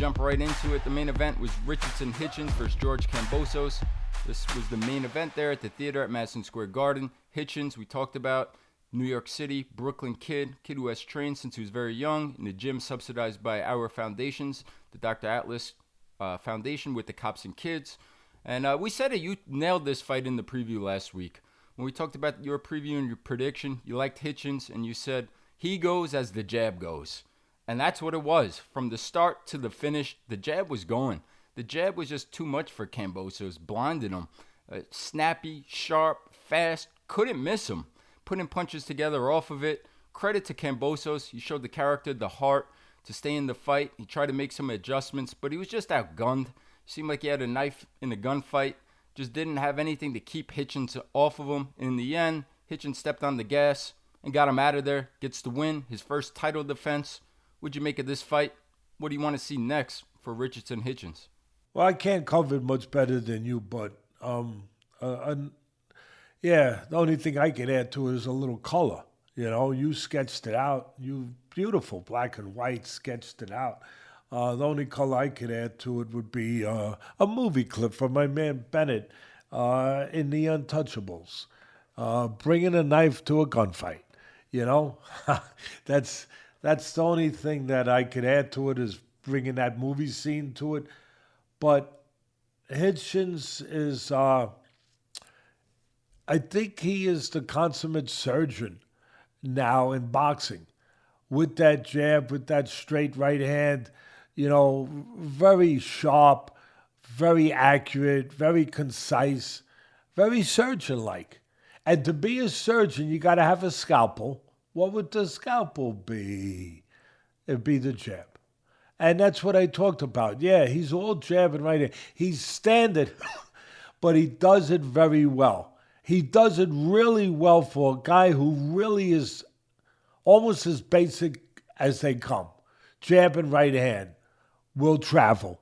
jump right into it. The main event was Richardson Hitchins versus George Kambosos. This was the main event there at the theater at Madison Square Garden. Hitchens, we talked about, New York City, Brooklyn kid who has trained since he was very young in the gym subsidized by our foundations, the Dr. Atlas Foundation with the Cops and Kids. And we said that you nailed this fight in the preview last week. When we talked about your preview and your prediction, you liked Hitchens, and you said, he goes as the jab goes. And that's what it was. From the start to the finish, the jab was going. The jab was just too much for Kambosos, blinded him. Snappy, sharp, fast, couldn't miss him. Putting punches together off of it. Credit to Kambosos. He showed the character, the heart to stay in the fight. He tried to make some adjustments, but he was just outgunned. Seemed like he had a knife in a gunfight. Just didn't have anything to keep Hitchens off of him. In the end, Hitchens stepped on the gas and got him out of there. Gets the win, his first title defense. What'd you make of this fight? What do you want to see next for Richardson Hitchens? Well, I can't cover it much better than you, but yeah, the only thing I could add to it is a little color. You know, you sketched it out. You beautiful black and white sketched it out. The only color I could add to it would be a movie clip from my man Bennett in The Untouchables, bringing a knife to a gunfight. You know, that's the only thing that I could add to it is bringing that movie scene to it. But Hitchens is, I think he is the consummate surgeon now in boxing. With that jab, with that straight right hand, you know, very sharp, very accurate, very concise, very surgeon-like. And to be a surgeon, you got to have a scalpel. What would the scalpel be? It'd be the jab. And that's what I talked about. Yeah, he's all jabbing right here. He's standard, but he does it very well. He does it really well for a guy who really is almost as basic as they come. Jab and right hand. We'll travel.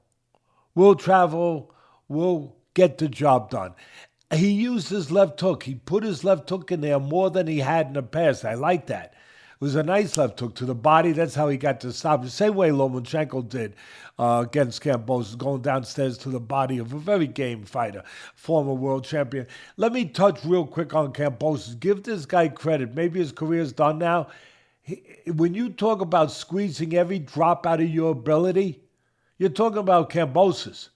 We'll get the job done. He used his left hook. He put his left hook in there more than he had in the past. I like that. It was a nice left hook to the body. That's how he got to stop. The same way Lomachenko did against Kambosos, going downstairs to the body of a very game fighter, former world champion. Let me touch real quick on Kambosos. Give this guy credit. Maybe his career's done now. When you talk about squeezing every drop out of your ability, you're talking about Kambosos.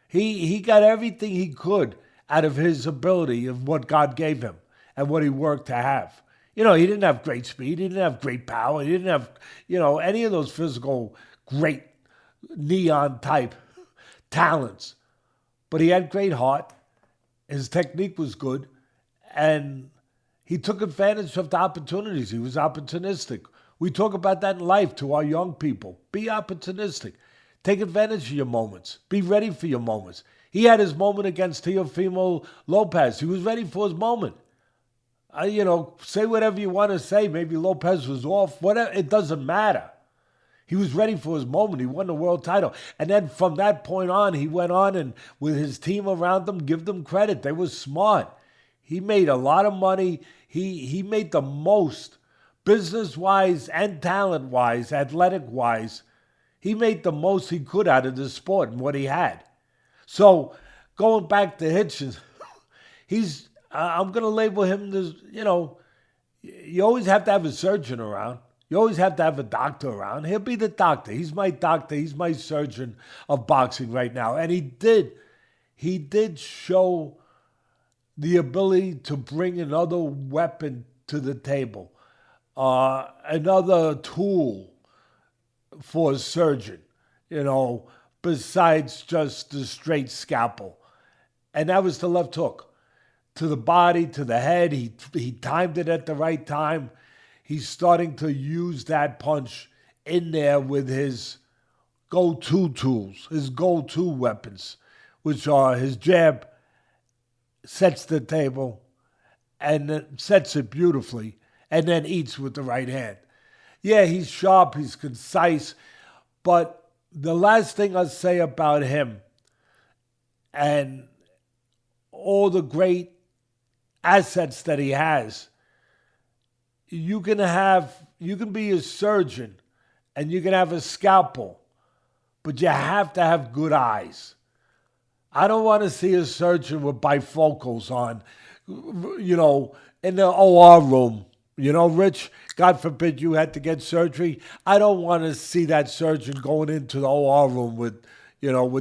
He got everything he could out of his ability of what God gave him and what he worked to have. You know, he didn't have great speed. He didn't have great power. He didn't have, you know, any of those physical, great neon-type talents. But he had great heart. His technique was good. And he took advantage of the opportunities. He was opportunistic. We talk about that in life to our young people. Be opportunistic. Take advantage of your moments. Be ready for your moments. He had his moment against Teofimo Lopez. He was ready for his moment. You know, say whatever you want to say. Maybe Lopez was off. Whatever, it doesn't matter. He was ready for his moment. He won the world title. And then from that point on, he went on and with his team around them, give them credit. They were smart. He made a lot of money. He made the most, business-wise and talent-wise, athletic-wise. He made the most he could out of this sport and what he had. So going back to Hitchens, I'm going to label him as, you know, you always have to have a surgeon around. You always have to have a doctor around. He'll be the doctor. He's my doctor. He's my surgeon of boxing right now. And he did show the ability to bring another weapon to the table, another tool for a surgeon, you know, besides just the straight scalpel. And that was the left hook. To the body, to the head. He timed it at the right time. He's starting to use that punch in there with his go-to tools, his go-to weapons, which are his jab, sets the table, and sets it beautifully, and then eats with the right hand. Yeah, he's sharp, he's concise, but the last thing I'll say about him and all the great assets that he has, you can be a surgeon and you can have a scalpel, but you have to have good eyes. I don't want to see a surgeon with bifocals on, in the OR room. Rich, God forbid you had to get surgery. I don't want to see that surgeon going into the OR room with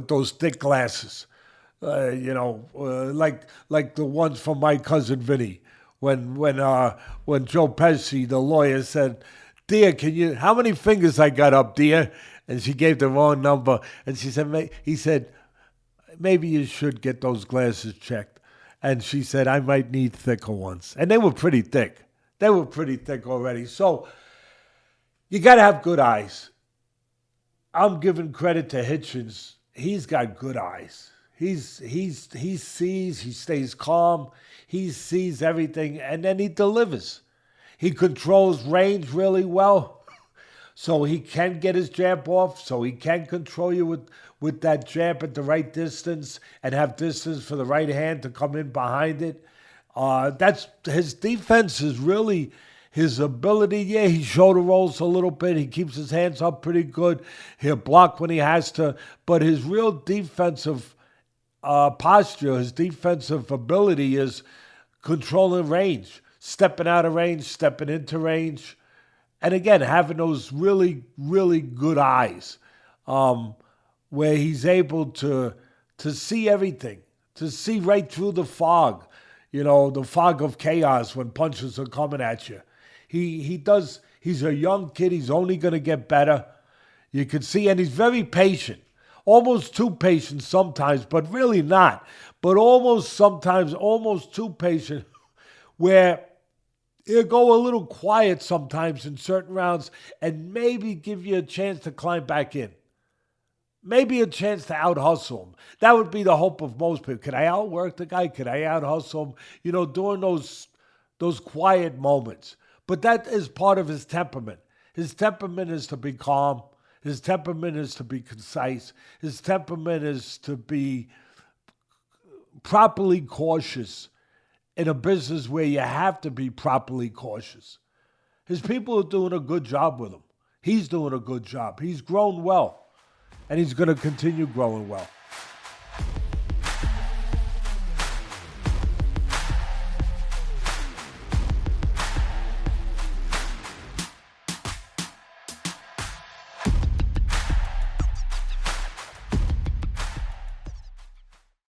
those thick glasses. Like the ones from My Cousin Vinny. When Joe Pesci, the lawyer, said, "Dear, how many fingers I got up, dear?" And she gave the wrong number. And he said, "Maybe you should get those glasses checked." And she said, "I might need thicker ones." And they were pretty thick. They were pretty thick already. So you got to have good eyes. I'm giving credit to Hitchens. He's got good eyes. He sees, he stays calm, he sees everything, and then he delivers. He controls range really well, so he can get his jab off, so he can control you with that jab at the right distance and have distance for the right hand to come in behind it. That's his defense is really his ability. Yeah, he shoulder rolls a little bit. He keeps his hands up pretty good. He'll block when he has to, but his real defensive posture, his defensive ability is controlling range, stepping out of range, stepping into range, and again, having those really, really good eyes where he's able to see everything, to see right through the fog, the fog of chaos when punches are coming at you. He's a young kid. He's only going to get better. You can see, and he's very patient. Almost too patient sometimes, but really not. But sometimes almost too patient, where he'll go a little quiet sometimes in certain rounds and maybe give you a chance to climb back in. Maybe a chance to out-hustle him. That would be the hope of most people. Could I outwork the guy? Could I out-hustle him? During those quiet moments. But that is part of his temperament. His temperament is to be calm. His temperament is to be concise. His temperament is to be properly cautious in a business where you have to be properly cautious. His people are doing a good job with him. He's doing a good job. He's grown well, and he's going to continue growing well.